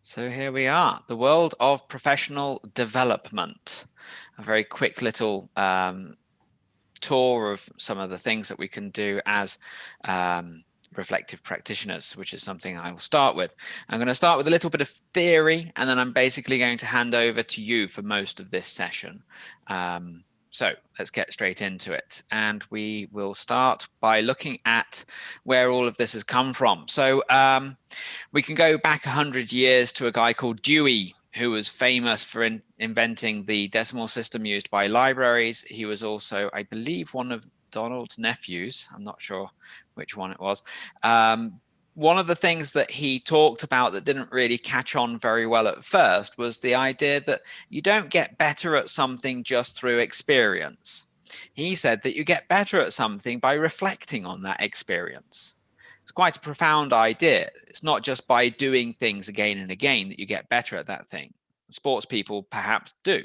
So here we are, the world of professional development. A very quick little tour of some of the things that we can do as reflective practitioners, which is something I will start with. I'm going to start with a little bit of theory, and then I'm basically going to hand over to you for most of this session. So let's get straight into it. And we will start by looking at where all of this has come from. So we can go back 100 years to a guy called Dewey, who was famous for inventing the decimal system used by libraries. He was also, I believe, one of Donald's nephews. I'm not sure which one it was. One of the things that he talked about that didn't really catch on very well at first was the idea that you don't get better at something just through experience. He said that you get better at something by reflecting on that experience. It's quite a profound idea. It's not just by doing things again and again that you get better at that thing. Sports people perhaps do,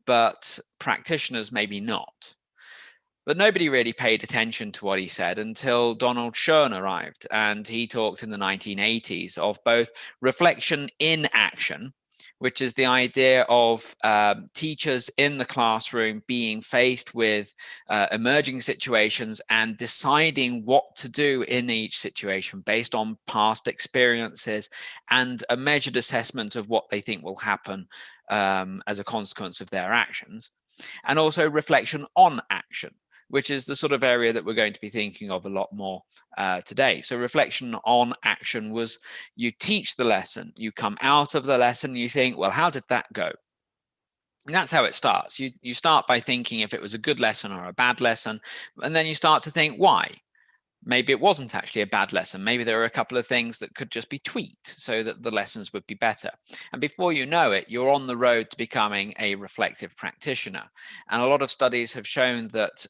but practitioners maybe not. But nobody really paid attention to what he said until Donald Schoen arrived, and he talked in the 1980s of both reflection in action, which is the idea of teachers in the classroom being faced with emerging situations and deciding what to do in each situation based on past experiences and a measured assessment of what they think will happen as a consequence of their actions, and also reflection on action, which is the sort of area that we're going to be thinking of a lot more today. So reflection on action was you teach the lesson, you come out of the lesson, you think, well, how did that go? And that's how it starts. You start by thinking if it was a good lesson or a bad lesson, and then you start to think why. Maybe it wasn't actually a bad lesson. Maybe there are a couple of things that could just be tweaked so that the lessons would be better. And before you know it, you're on the road to becoming a reflective practitioner. And a lot of studies have shown that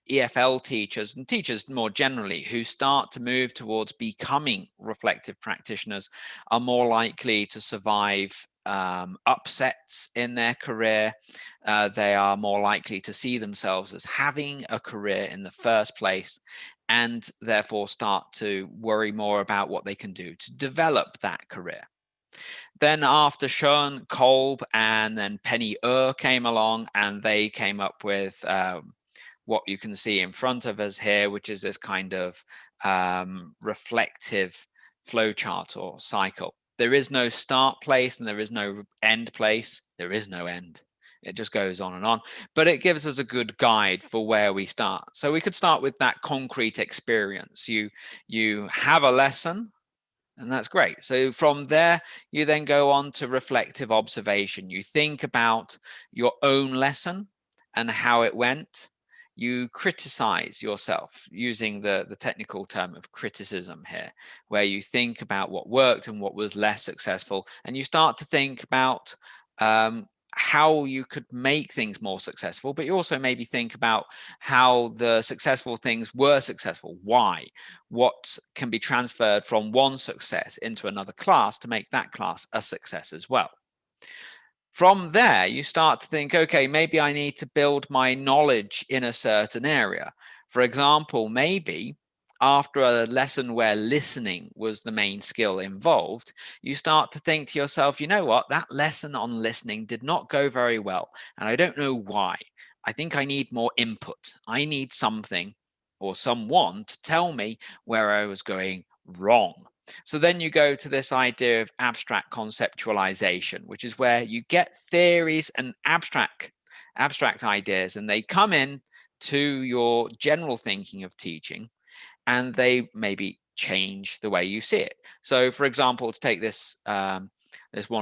EFL teachers and teachers more generally who start to move towards becoming reflective practitioners are more likely to survive upsets in their career. They are more likely to see themselves as having a career in the first place, and therefore start to worry more about what they can do to develop that career. Then after Schoen, Kolb, and then Penny came along, and they came up with what you can see in front of us here, which is this kind of reflective flowchart or cycle. There is no start place and there is no end place. There is no end. It just goes on and on, but it gives us a good guide for where we start. So we could start with that concrete experience. You have a lesson, and that's great. So from there, you then go on to reflective observation. You think about your own lesson and how it went. You criticize yourself using the technical term of criticism here, where you think about what worked and what was less successful. And you start to think about how you could make things more successful, but you also maybe think about how the successful things were successful. Why? What can be transferred from one success into another class to make that class a success as well. From there, you start to think, okay, maybe I need to build my knowledge in a certain area. For example, maybe after a lesson where listening was the main skill involved, you start to think to yourself, you know what, that lesson on listening did not go very well, and I don't know why. I think I need more input. I need something or someone to tell me where I was going wrong. So then you go to this idea of abstract conceptualization, which is where you get theories and abstract ideas, and they come in to your general thinking of teaching, and they maybe change the way you see it. So, for example, to take this one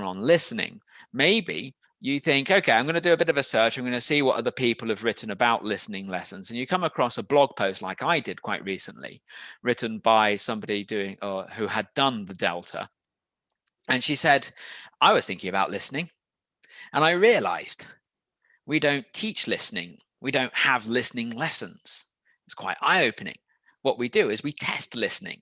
on listening, maybe you think, okay, I'm going to do a bit of a search. I'm going to see what other people have written about listening lessons. And you come across a blog post like I did quite recently, written by somebody doing or who had done the Delta. And she said, I was thinking about listening, and I realized we don't teach listening. We don't have listening lessons. It's quite eye-opening. What we do is we test listening.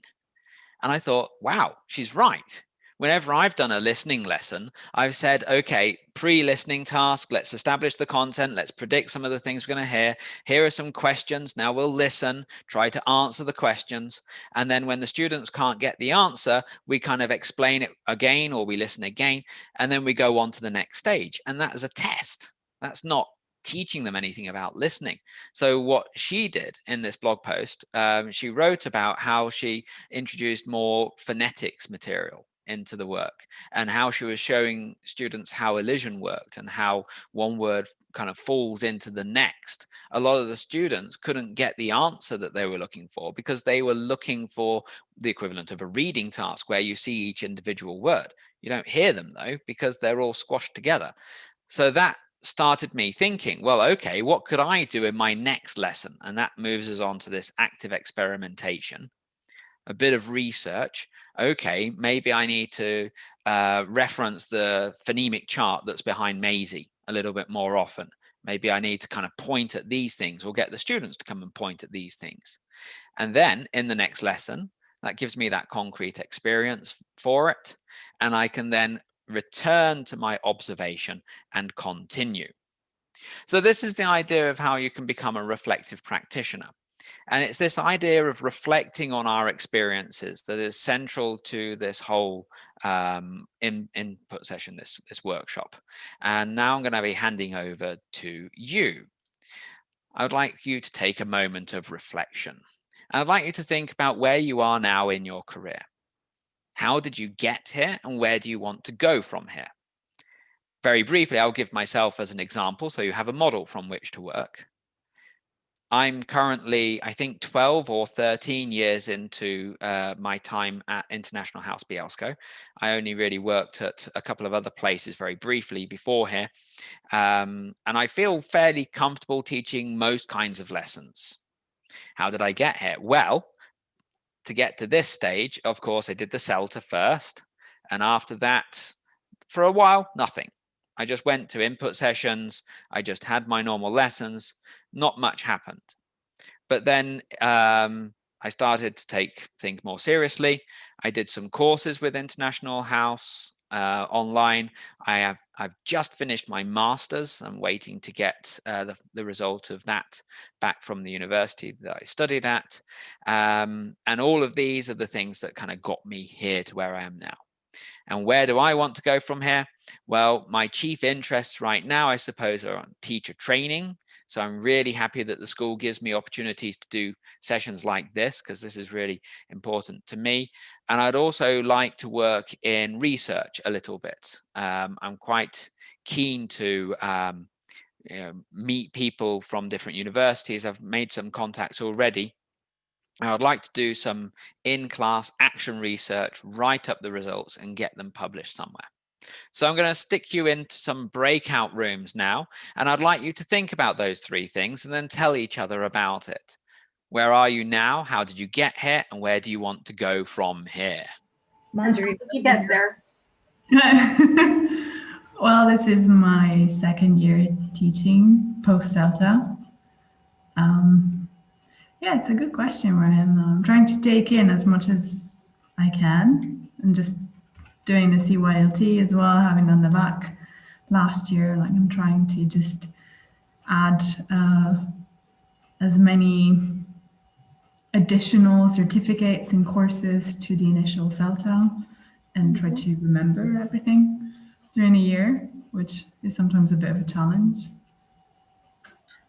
And I thought, wow, she's right. Whenever I've done a listening lesson, I've said, okay, pre-listening task, let's establish the content, let's predict some of the things we're going to hear. Here are some questions. Now we'll listen, try to answer the questions. And then when the students can't get the answer, we kind of explain it again, or we listen again, and then we go on to the next stage. And that is a test. That's not teaching them anything about listening. So what she did in this blog post, she wrote about how she introduced more phonetics material into the work, and how she was showing students how elision worked and how one word kind of falls into the next. A lot of the students couldn't get the answer that they were looking for because they were looking for the equivalent of a reading task where you see each individual word. You don't hear them though because they're all squashed together. So that started me thinking, well, okay, what could I do in my next lesson? And that moves us on to this active experimentation, a bit of research. Okay, maybe I need to reference the phonemic chart that's behind Maisie a little bit more often. Maybe I need to kind of point at these things or get the students to come and point at these things. And then in the next lesson, that gives me that concrete experience for it. And I can then return to my observation and continue. So this is the idea of how you can become a reflective practitioner. And it's this idea of reflecting on our experiences that is central to this whole input session, this workshop. And now I'm going to be handing over to you. I would like you to take a moment of reflection. And I'd like you to think about where you are now in your career. How did you get here, and where do you want to go from here? Very briefly, I'll give myself as an example so you have a model from which to work. I'm currently, I think, 12 or 13 years into my time at International House Bielsko. I only really worked at a couple of other places very briefly before here. And I feel fairly comfortable teaching most kinds of lessons. How did I get here? Well, to get to this stage, of course, I did the CELTA first. And after that, for a while, nothing. I just went to input sessions. I just had my normal lessons. Not much happened. But then I started to take things more seriously. I did some courses with International House online. I've just finished my master's. I'm waiting to get the result of that back from the university that I studied at. And all of these are the things that kind of got me here to where I am now. And where do I want to go from here? Well, my chief interests right now, I suppose, are on teacher training. So I'm really happy that the school gives me opportunities to do sessions like this, because this is really important to me. And I'd also like to work in research a little bit. I'm quite keen to meet people from different universities. I've made some contacts already. I'd like to do some in-class action research, write up the results and get them published somewhere. So I'm going to stick you into some breakout rooms now, and I'd like you to think about those three things and then tell each other about it. Where are you now? How did you get here? And where do you want to go from here? Marjorie, How did you get there? Well, this is my second year teaching post-CELTA. Yeah, it's a good question where I'm trying to take in as much as I can, and just doing the CYLT as well, having done the LAC last year. Like, I'm trying to just add as many additional certificates and courses to the initial CELTA, and try to remember everything during the year, which is sometimes a bit of a challenge.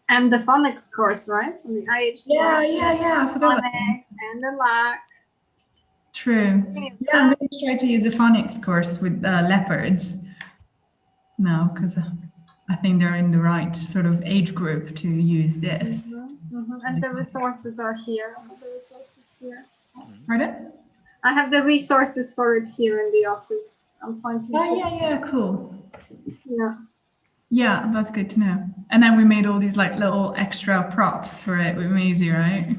And the phonics course, right? So the IH Yeah, I forgot that. And the LAC. True. Yeah, I'm going to try to use a phonics course with leopards now, because I think they're in the right sort of age group to use this. And the resources are here. The resources here. Pardon? I have the resources for it here in the office. I'm pointing. Oh, yeah, cool. Yeah. Yeah, that's good to know. And then we made all these like little extra props for it with Maisie, right?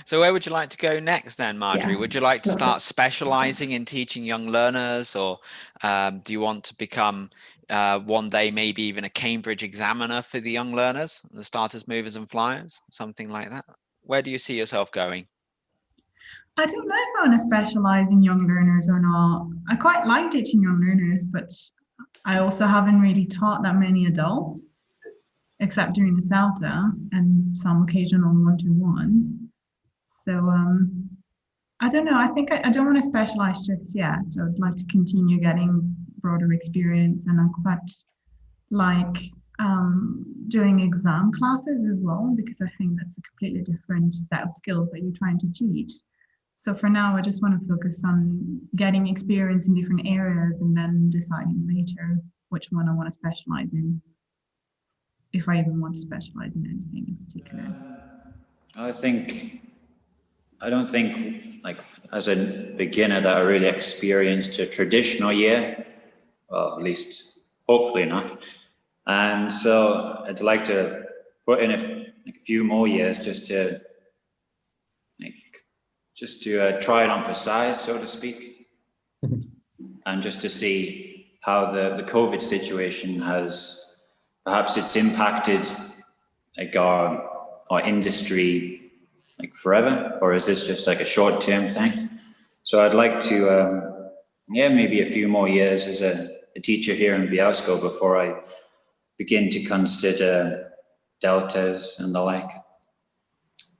So where would you like to go next then, Marjorie? Yeah. Would you like to start specializing in teaching young learners, or do you want to become one day maybe even a Cambridge examiner for the young learners, the starters, movers and flyers, something like that? Where do you see yourself going? I don't know if I want to specialize in young learners or not. I quite like teaching young learners, but I also haven't really taught that many adults, except during the CELTA and some occasional one-to-ones. So I don't know. I think I don't want to specialize just yet. So I'd like to continue getting broader experience, and I quite like doing exam classes as well, because I think that's a completely different set of skills that you're trying to teach. So for now, I just want to focus on getting experience in different areas and then deciding later which one I want to specialize in, if I even want to specialize in anything in particular. I don't think, like, as a beginner that I really experienced a traditional year, well, at least hopefully not. And so I'd like to put in a few more years just to try it on for size, so to speak, and just to see how the COVID situation has, perhaps it's impacted like our industry like forever, or is this just like a short-term thing? So I'd like to, maybe a few more years as a teacher here in Bielsko before I begin to consider deltas and the like.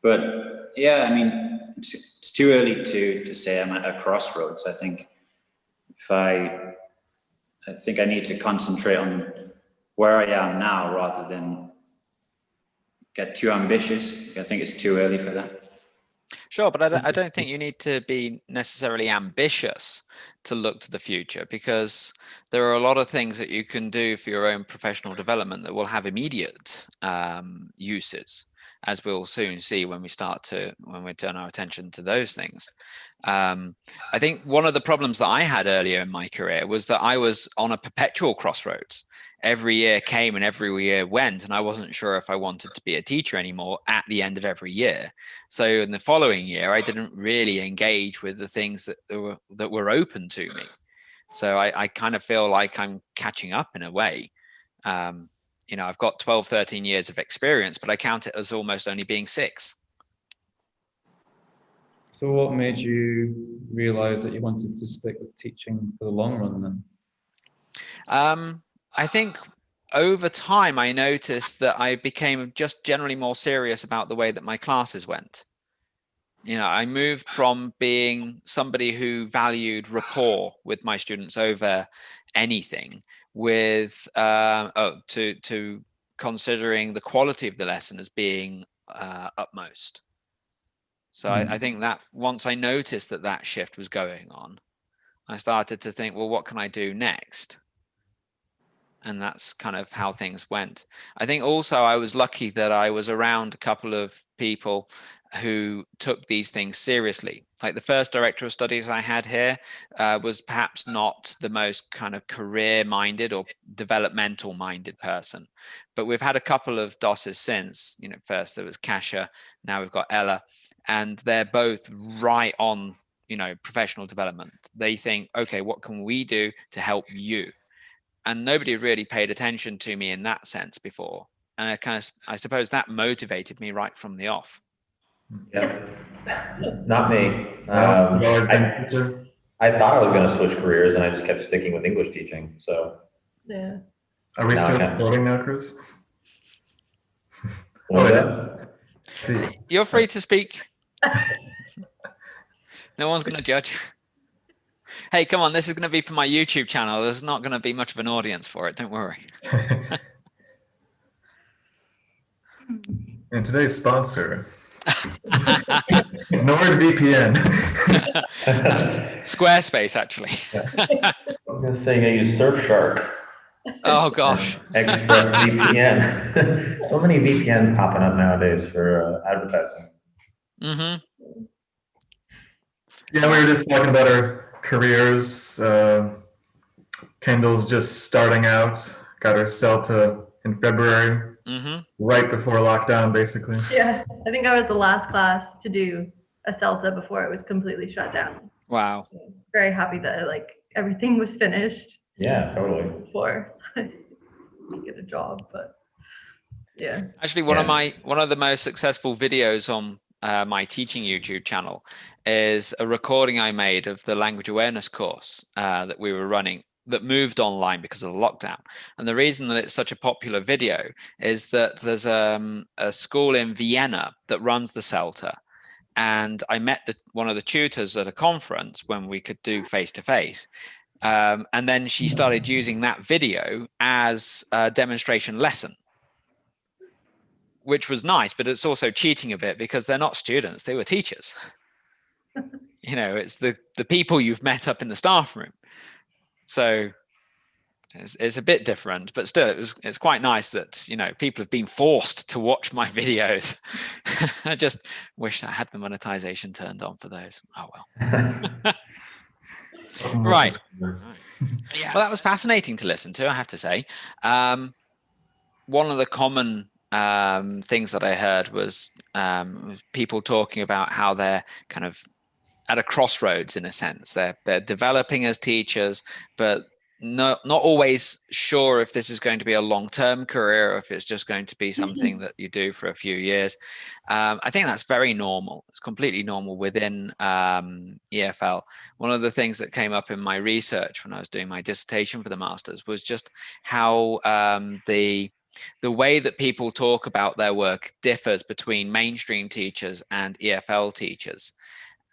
But yeah, I mean, it's too early to say I'm at a crossroads. I think I think I need to concentrate on where I am now rather than get too ambitious. I think it's too early for that. Sure, but I don't think you need to be necessarily ambitious to look to the future, because there are a lot of things that you can do for your own professional development that will have immediate uses, as we'll soon see when we turn our attention to those things. I think one of the problems that I had earlier in my career was that I was on a perpetual crossroads. Every year came and every year went, and I wasn't sure if I wanted to be a teacher anymore at the end of every year. So in the following year, I didn't really engage with the things that were open to me. So I kind of feel like I'm catching up in a way. I've got 12, 13 years of experience, but I count it as almost only being 6. So what made you realize that you wanted to stick with teaching for the long run then? I think over time, I noticed that I became just generally more serious about the way that my classes went. I moved from being somebody who valued rapport with my students over anything to considering the quality of the lesson as being utmost. So I think that once I noticed that shift was going on, I started to think, well, what can I do next? And that's kind of how things went. I think also I was lucky that I was around a couple of people who took these things seriously. Like the first director of studies I had here was perhaps not the most kind of career-minded or developmental-minded person. But we've had a couple of DOSes since. First there was Kasia, now we've got Ella, and they're both right on, professional development. They think, okay, what can we do to help you? And nobody really paid attention to me in that sense before. And I suppose that motivated me right from the off. Yeah, not me. I thought I was going to switch careers, and I just kept sticking with English teaching. So yeah. Are we still recording now, Chris? You're free to speak. No one's going to judge. Hey, come on, this is going to be for my YouTube channel. There's not going to be much of an audience for it. Don't worry. And today's sponsor, NordVPN. Squarespace, actually. I was going to say I use Surfshark. Oh, gosh. ExpressVPN. So many VPNs popping up nowadays for advertising. Mm-hmm. Yeah, we were just talking about our careers. Kendall's just starting out, got her CELTA in February, right before lockdown, basically. Yeah, I think I was the last class to do a CELTA before it was completely shut down. Wow. So very happy that everything was finished. Yeah, totally. Before I get a job, but yeah. Actually, one of the most successful videos on my teaching YouTube channel is a recording I made of the language awareness course that we were running that moved online because of the lockdown. And the reason that it's such a popular video is that there's a school in Vienna that runs the CELTA. And I met one of the tutors at a conference when we could do face-to-face. And then she started using that video as a demonstration lesson, which was nice, but it's also cheating a bit because they're not students, they were teachers. You know, it's the people you've met up in the staff room. So it's a bit different, but still it's quite nice that, you know, people have been forced to watch my videos. I just wish I had the monetization turned on for those. Oh well. Right. Yeah, well, that was fascinating to listen to, I have to say. One of the common things that I heard was people talking about how they're kind of at a crossroads in a sense. They're developing as teachers, but not always sure if this is going to be a long-term career or if it's just going to be something that you do for a few years. I think that's very normal. It's completely normal within EFL. One of the things that came up in my research when I was doing my dissertation for the masters was just how the way that people talk about their work differs between mainstream teachers and EFL teachers.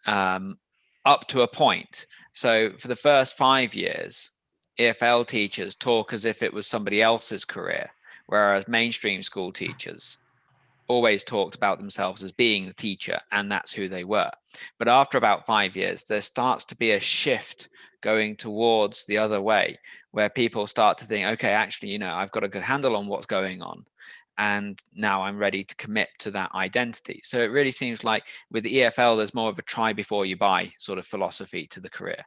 Up to a point. So for the first 5 years, EFL teachers talk as if it was somebody else's career, whereas mainstream school teachers always talked about themselves as being the teacher, and that's who they were. But after about 5 years, there starts to be a shift going towards the other way, where people start to think, okay, actually, you know, I've got a good handle on what's going on, and now I'm ready to commit to that identity. So it really seems like with the EFL, there's more of a try before you buy sort of philosophy to the career,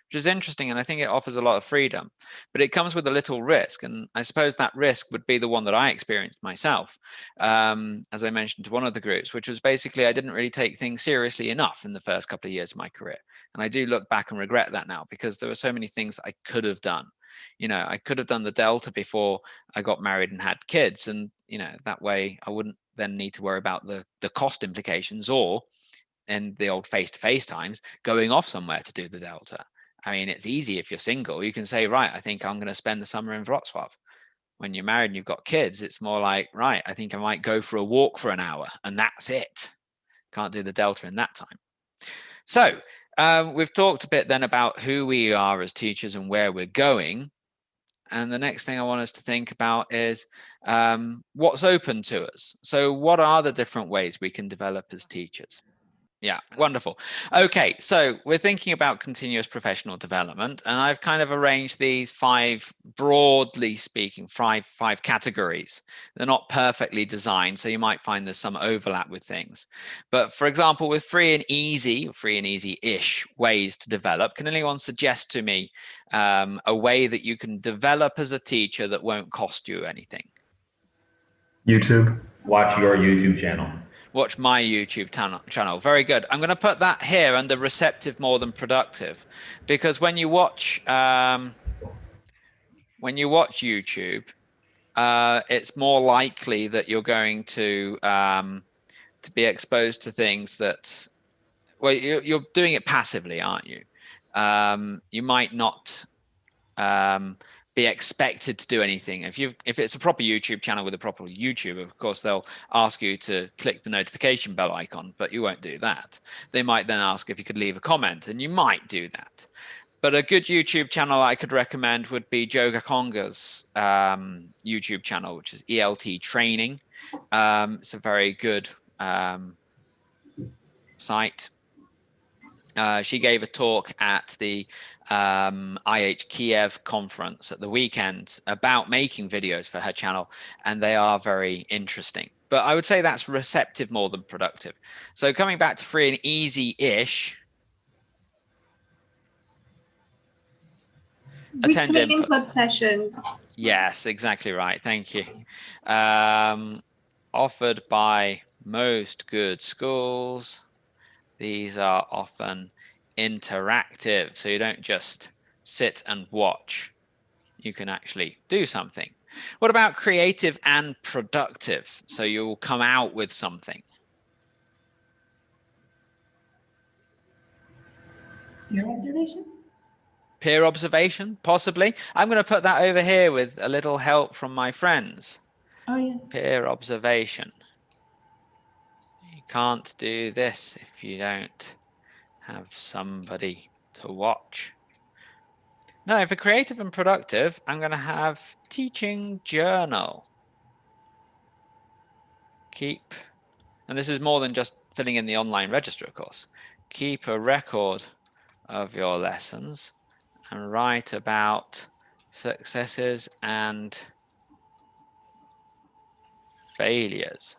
which is interesting. And I think it offers a lot of freedom, but it comes with a little risk. And I suppose that risk would be the one that I experienced myself, as I mentioned to one of the groups, which was basically I didn't really take things seriously enough in the first couple of years of my career. And I do look back and regret that now because there were so many things I could have done. You know, I could have done the Delta before I got married and had kids. And, you know, that way I wouldn't then need to worry about the cost implications, or in the old face-to-face times, going off somewhere to do the Delta. I mean, it's easy if you're single. You can say, right, I think I'm going to spend the summer in Wrocław. When you're married and you've got kids, it's more like, right, I think I might go for a walk for an hour and that's it. Can't do the Delta in that time. So we've talked a bit then about who we are as teachers and where we're going. And the next thing I want us to think about is what's open to us. So what are the different ways we can develop as teachers? Yeah, wonderful. Okay, so we're thinking about continuous professional development, and I've kind of arranged these five, broadly speaking, five categories. They're not perfectly designed, so you might find there's some overlap with things. But for example, with free and easy-ish ways to develop, can anyone suggest to me a way that you can develop as a teacher that won't cost you anything? YouTube. Watch your YouTube channel. Watch my YouTube channel. Very good. I'm going to put that here under receptive more than productive, because when you watch YouTube, it's more likely that you're going to be exposed to things that, well, you're doing it passively, aren't you? You might not be expected to do anything. If it's a proper YouTube channel with a proper YouTuber, of course they'll ask you to click the notification bell icon, but you won't do that. They might then ask if you could leave a comment, and you might do that. But a good YouTube channel I could recommend would be Joe Gakonga's YouTube channel, which is ELT Training. It's a very good site. She gave a talk at the IH Kiev conference at the weekend about making videos for her channel, and they are very interesting. But I would say that's receptive more than productive. So coming back to free and easy-ish, attend input sessions. Yes, exactly right. Thank you. Offered by most good schools. These are often interactive, so you don't just sit and watch. You can actually do something. What about creative and productive? So you'll come out with something. Your observation? Peer observation, possibly. I'm going to put that over here with a little help from my friends. Oh yeah. Peer observation. You can't do this if you don't have somebody to watch. No, for creative and productive, I'm going to have teaching journal. Keep, and this is more than just filling in the online register, of course. Keep a record of your lessons and write about successes and failures.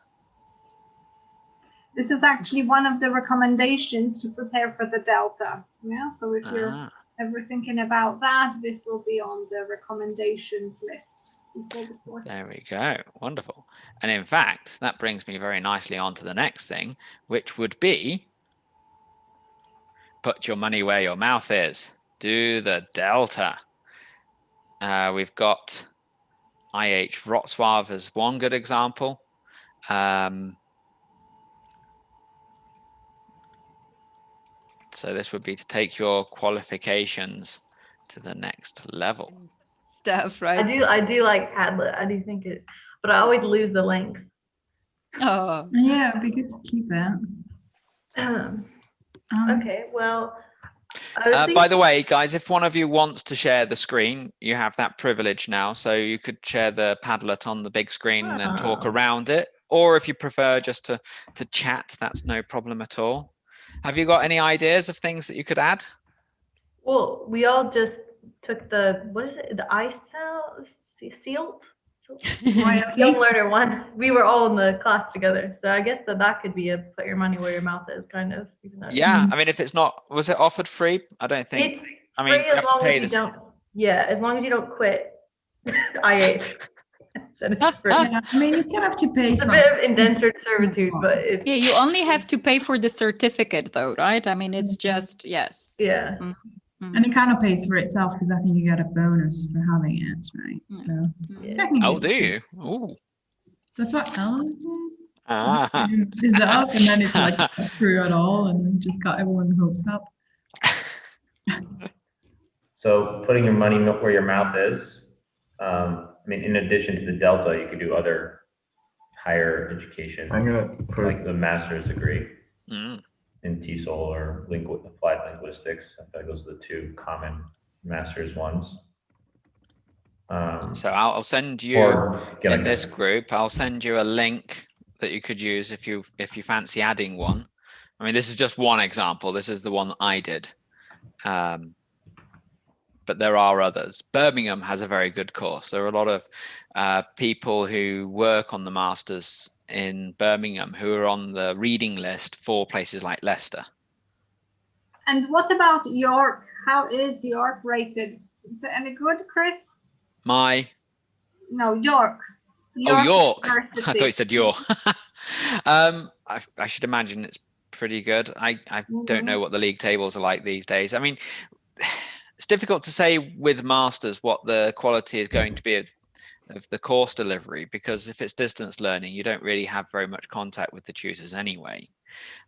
This is actually one of the recommendations to prepare for the Delta. Yeah, so if you're ever thinking about that, this will be on the recommendations list before the course. There we go. Wonderful. And in fact, that brings me very nicely on to the next thing, which would be put your money where your mouth is. Do the Delta. We've got IH Wrocław as one good example. So this would be to take your qualifications to the next level. Stuff, right? I do like Padlet. I do think it, but I always lose the links. Oh, Yeah, it'd be good to keep it. Okay, well. I was By the way, guys, if one of you wants to share the screen, you have that privilege now. So you could share the Padlet on the big screen and then talk around it. Or if you prefer just to chat, that's no problem at all. Have you got any ideas of things that you could add? Well, we all just took the, what is it, the SEALT? Young Learner one. We were all in the class together. So I guess that could be a put your money where your mouth is kind of. Yeah, I mean, if it's not, was it offered free? I don't think. It's I mean, free you as have to long pay as you this. don't. Yeah, as long as you don't quit IH. Then it's free. Yeah, I mean, you still have to pay It's a some. bit of indentured servitude, but it's. yeah, you only have to pay for the certificate though, right? I mean, it's just, yes. Yeah. And it kind of pays for itself because I think you get a bonus for having it, right? So Yeah. technically, Oh, it's do free. you? Ooh. That's what Ellen Ah. is up, and then it's like not true at all, and we just got everyone's hopes up. So putting your money where your mouth is, I mean, in addition to the Delta, you could do other higher education, I'm gonna put like the master's degree Mm. in TESOL or applied linguistics. I feel like those are the two common master's ones. So I'll send you Or getting in this group. I'll send you a link that you could use if you fancy adding one. I mean, this is just one example. This is the one I did, but there are others. Birmingham has a very good course. There are a lot of people who work on the masters in Birmingham who are on the reading list for places like Leicester. And what about York? How is York rated? Is it any good, Chris? No, York. York. University. I thought you said York. I should imagine it's pretty good. I don't know what the league tables are like these days. I mean, it's difficult to say with masters what the quality is going to be of the course delivery, because if it's distance learning, you don't really have very much contact with the tutors anyway.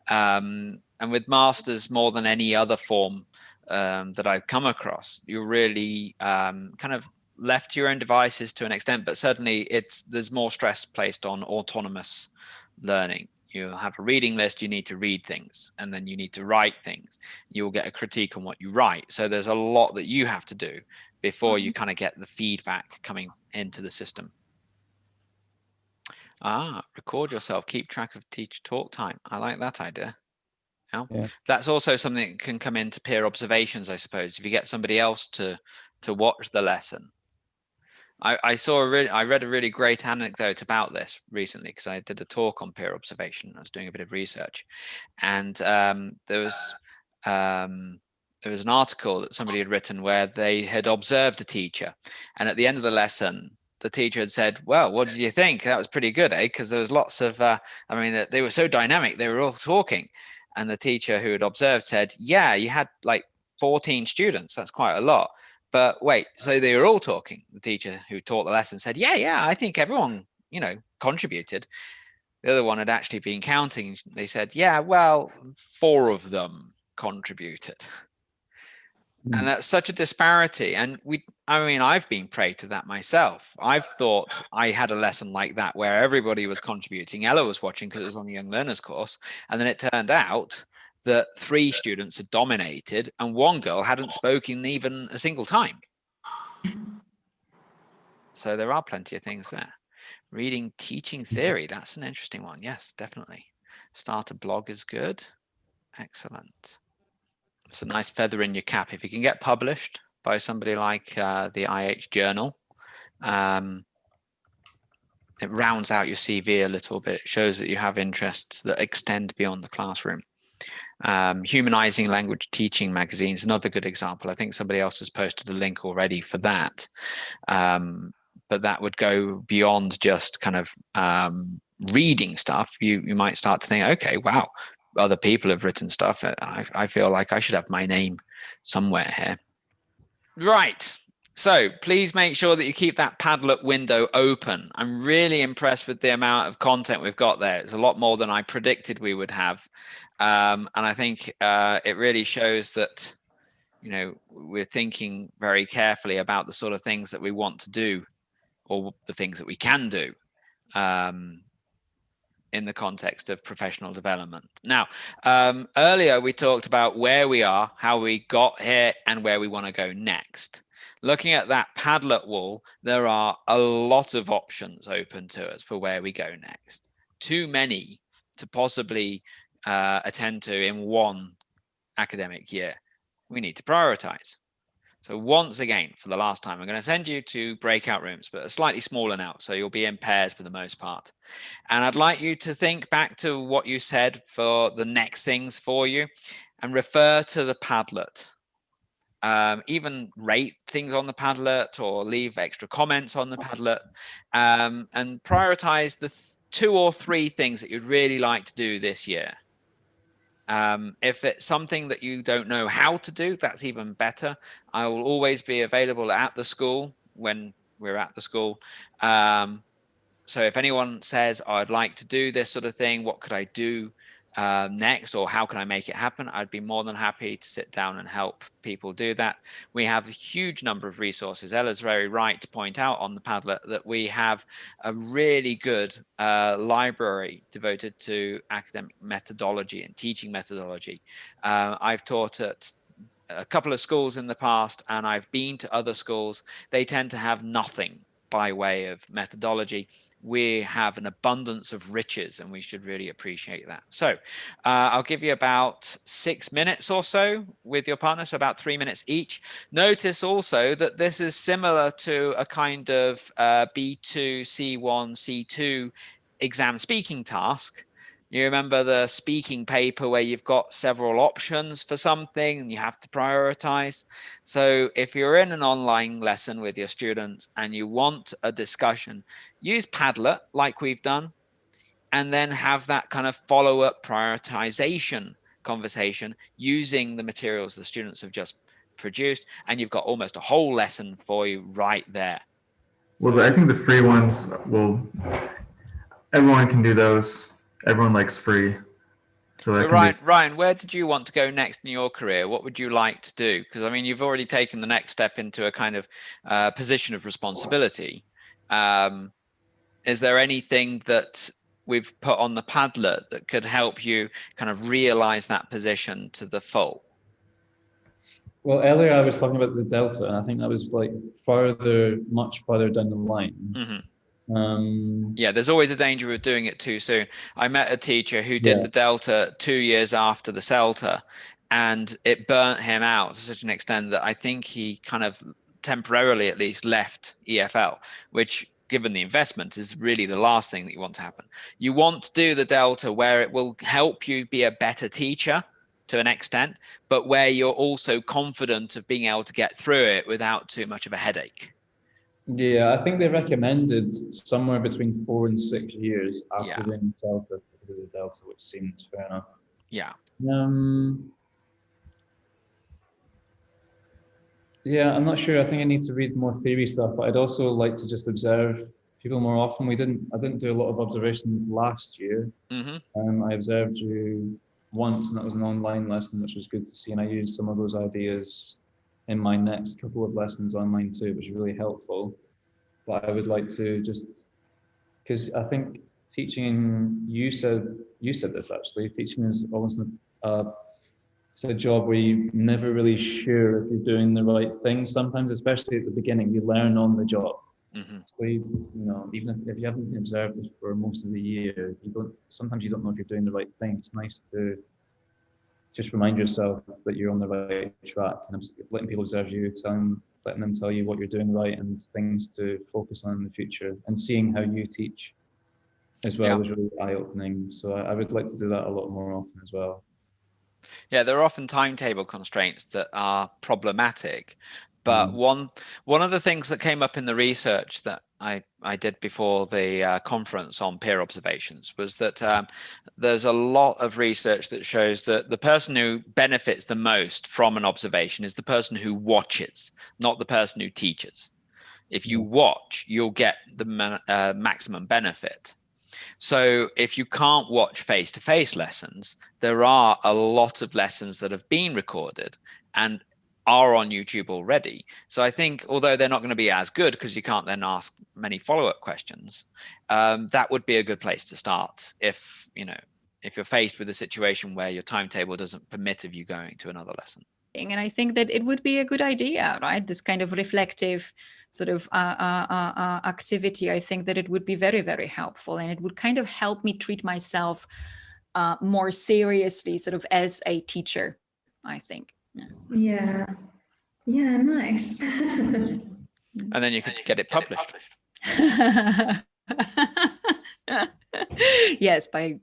And with masters, more than any other form that I've come across, you're really kind of left to your own devices to an extent, but certainly there's more stress placed on autonomous learning. You have a reading list, you need to read things, and then you need to write things. You'll get a critique on what you write. So there's a lot that you have to do before you kind of get the feedback coming into the system. Record yourself, keep track of teach talk time. I like that idea. Yeah. That's also something that can come into peer observations, I suppose. If you get somebody else to watch the lesson. I read a really great anecdote about this recently because I did a talk on peer observation. I was doing a bit of research, and there was an article that somebody had written where they had observed a teacher, and at the end of the lesson, the teacher had said, "Well, what did you think? That was pretty good, eh? Because there was lots of, I mean, they were so dynamic. They were all talking." And the teacher who had observed said, "Yeah, you had like 14 students. That's quite a lot. But wait, so they were all talking." The teacher who taught the lesson said, yeah, I think everyone, contributed. The other one had actually been counting. They said, yeah, well, 4 of them contributed. And that's such a disparity. And I've been prey to that myself. I've thought I had a lesson like that where everybody was contributing. Ella was watching because it was on the Young Learners course. And then it turned out that 3 students had dominated and 1 girl hadn't spoken even a single time. So there are plenty of things there. Reading teaching theory, that's an interesting one. Yes, definitely. Start a blog is good. Excellent. It's a nice feather in your cap if you can get published by somebody like the IH Journal. It rounds out your CV a little bit. It shows that you have interests that extend beyond the classroom. Humanizing Language Teaching magazine is another good example. I think somebody else has posted a link already for that. But that would go beyond just kind of reading stuff. You might start to think, okay, wow, other people have written stuff. I feel like I should have my name somewhere here. Right. So please make sure that you keep that Padlet window open. I'm really impressed with the amount of content we've got there. It's a lot more than I predicted we would have. And I think it really shows that, we're thinking very carefully about the sort of things that we want to do, or the things that we can do in the context of professional development. Now, earlier we talked about where we are, how we got here, and where we want to go next. Looking at that Padlet wall, there are a lot of options open to us for where we go next. Too many to possibly attend to in one academic year. We need to prioritize. So once again, for the last time, I'm going to send you to breakout rooms, but slightly smaller now. So you'll be in pairs for the most part. And I'd like you to think back to what you said for the next things for you and refer to the Padlet. Even rate things on the Padlet or leave extra comments on the Padlet, and prioritize the 2 or 3 things that you'd really like to do this year. If it's something that you don't know how to do, that's even better. I will always be available at the school when we're at the school. So if anyone says, oh, I'd like to do this sort of thing, what could I do next, or how can I make it happen? I'd be more than happy to sit down and help people do that. We have a huge number of resources. Ella's very right to point out on the Padlet that we have a really good library devoted to academic methodology and teaching methodology. I've taught at a couple of schools in the past, and I've been to other schools. They tend to have nothing by way of methodology. We have an abundance of riches, and we should really appreciate that. So I'll give you about 6 minutes or so with your partner, so about 3 minutes each. Notice also that this is similar to a kind of B2, C1, C2 exam speaking task. You remember the speaking paper where you've got several options for something and you have to prioritize. So if you're in an online lesson with your students and you want a discussion, use Padlet like we've done, and then have that kind of follow-up prioritization conversation using the materials the students have just produced, and you've got almost a whole lesson for you right there. Well, I think the free ones everyone can do those. Everyone likes free. So Ryan, where did you want to go next in your career? What would you like to do? Because I mean, you've already taken the next step into a kind of position of responsibility. Is there anything that we've put on the Padlet that could help you kind of realize that position to the full? Well, earlier I was talking about the delta, and I think that was like much further down the line. Mm-hmm. Yeah, there's always a danger of doing it too soon. I met a teacher who did the delta 2 years after the CELTA, and it burnt him out to such an extent that I think he kind of temporarily at least left EFL, which, given the investment, is really the last thing that you want to happen. You want to do the delta where it will help you be a better teacher to an extent, but where you're also confident of being able to get through it without too much of a headache. Yeah, I think they recommended somewhere between 4 and 6 years after doing Delta to do the Delta, which seems fair enough. Yeah. Yeah, I'm not sure. I think I need to read more theory stuff, but I'd also like to just observe people more often. I didn't do a lot of observations last year. Mm-hmm. I observed you once, and that was an online lesson, which was good to see. And I used some of those ideas in my next couple of lessons online too, which is really helpful. But I would like to just, because I think teaching, you said this actually, teaching is almost it's a job where you're never really sure if you're doing the right thing sometimes, especially at the beginning. You learn on the job. Mm-hmm. So even if you haven't observed it for most of the year, sometimes you don't know if you're doing the right thing. It's nice to just remind yourself that you're on the right track, and letting people observe you, letting them tell you what you're doing right and things to focus on in the future, and seeing how you teach as well is really eye-opening. So I would like to do that a lot more often as well. Yeah, there are often timetable constraints that are problematic, but one of the things that came up in the research that I did before the conference on peer observations was that there's a lot of research that shows that the person who benefits the most from an observation is the person who watches, not the person who teaches. If you watch, you'll get the maximum benefit. So if you can't watch face-to-face lessons, there are a lot of lessons that have been recorded and are on YouTube already. So I think, although they're not going to be as good because you can't then ask many follow-up questions, that would be a good place to start if you're faced with a situation where your timetable doesn't permit of you going to another lesson. And I think that it would be a good idea, right? This kind of reflective sort of activity. I think that it would be very, very helpful, and it would kind of help me treat myself more seriously, sort of as a teacher, I think. Yeah, nice. And then you could get it published. Yes, by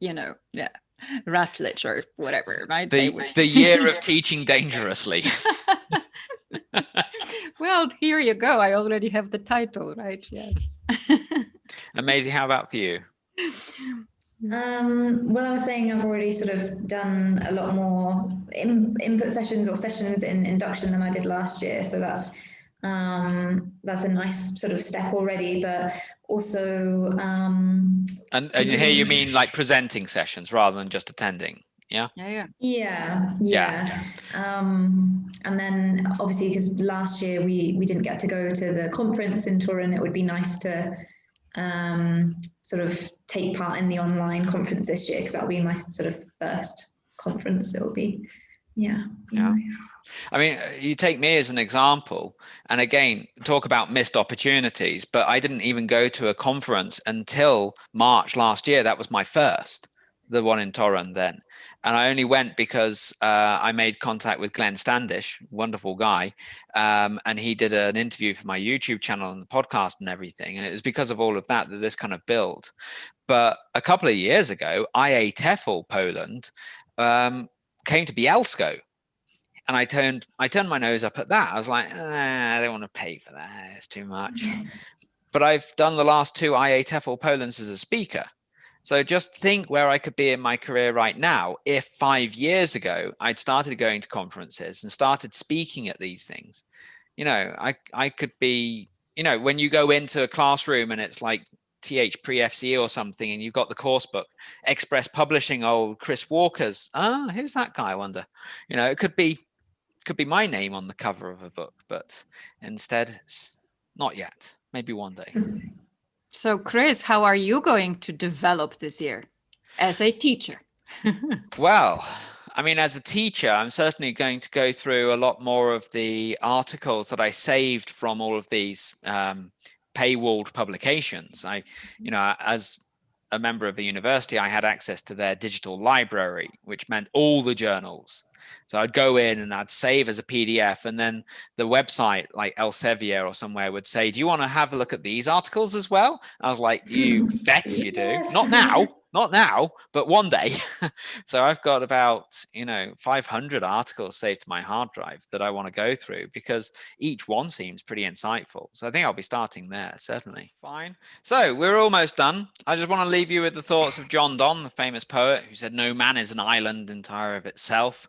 Routledge or whatever, right? The year of teaching dangerously. Well, here you go. I already have the title, right? Yes. Amazing. How about for you? Well, I was saying I've already sort of done a lot more input sessions or sessions in induction than I did last year. So that's a nice sort of step already, but also and here you mean like presenting sessions rather than just attending. Yeah. And then obviously because last year we didn't get to go to the conference in Turin, it would be nice to sort of take part in the online conference this year, because that'll be my sort of first conference. It will be nice. I mean, you take me as an example, and again, talk about missed opportunities, but I didn't even go to a conference until March last year. That was my first, the one in Turin then. And I only went because I made contact with Glenn Standish, wonderful guy, and he did an interview for my YouTube channel and the podcast and everything. And it was because of all of that this kind of built. But a couple of years ago, IH Poland came to Bielsko. And I turned my nose up at that. I was like, I don't want to pay for that. It's too much. But I've done the last two IATEFL Polands as a speaker. So just think where I could be in my career right now if 5 years ago I'd started going to conferences and started speaking at these things. I could be, when you go into a classroom and it's like TH Pre-FCE or something, and you've got the course book, Express Publishing, old Chris Walker's. Who's that guy? I wonder. It could be my name on the cover of a book, but instead it's not yet. Maybe one day. So Chris, how are you going to develop this year as a teacher? Well, I mean, as a teacher, I'm certainly going to go through a lot more of the articles that I saved from all of these paywalled publications. As a member of the university, I had access to their digital library, which meant all the journals. So I'd go in and I'd save as a PDF, and then the website like Elsevier or somewhere would say, do you want to have a look at these articles as well? I was like, you bet you do. Not now, but one day. So I've got about 500 articles saved to my hard drive that I want to go through, because each one seems pretty insightful. So I think I'll be starting there, certainly. Fine. So we're almost done. I just want to leave you with the thoughts of John Donne, the famous poet, who said, no man is an island entire of itself.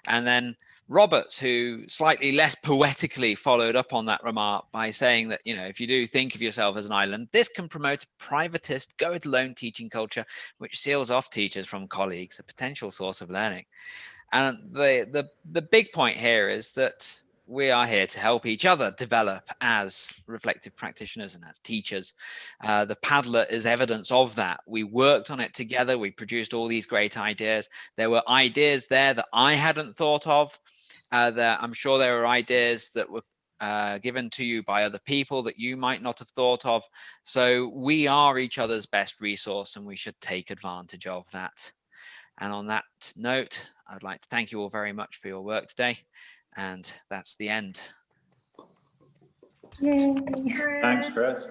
And then Roberts, who slightly less poetically followed up on that remark by saying that, if you do think of yourself as an island, this can promote a privatist, go-it-alone teaching culture, which seals off teachers from colleagues, a potential source of learning. And the big point here is that we are here to help each other develop as reflective practitioners and as teachers. The Padlet is evidence of that. We worked on it together. We produced all these great ideas. There were ideas there that I hadn't thought of. I'm sure there were ideas that were given to you by other people that you might not have thought of. So we are each other's best resource, and we should take advantage of that. And on that note, I'd like to thank you all very much for your work today. And that's the end. Yay. Thanks, Chris.